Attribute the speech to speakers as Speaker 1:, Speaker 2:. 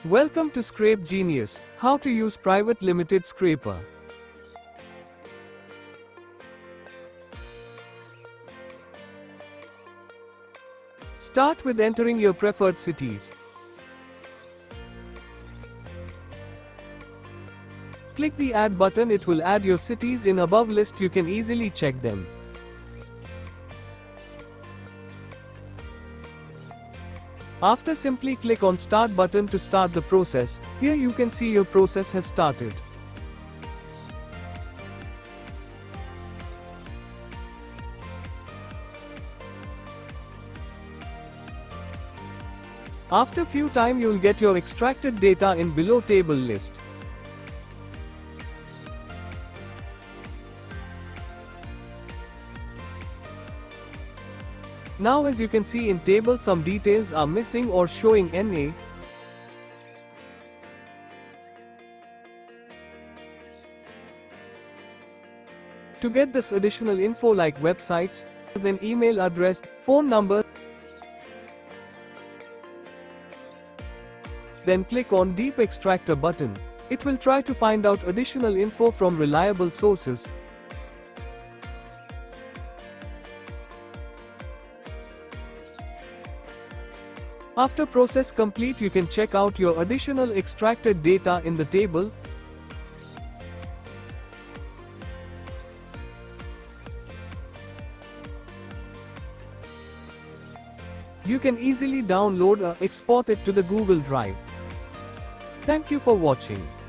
Speaker 1: Welcome to Scrape Genius, how to use private limited scraper. Start with entering your preferred cities. Click the Add button, it will add your cities in above list, you can easily check them. After, simply click on Start button to start the process. Here you can see your process has started. After few time you'll get your extracted data in below table list. Now as you can see in table, some details are missing or showing NA. To get this additional info like websites, an email address, phone number, then click on Deep Extractor button. It will try to find out additional info from reliable sources. After process complete, you can check out your additional extracted data in the table. You can easily download or export it to the Google Drive. Thank you for watching.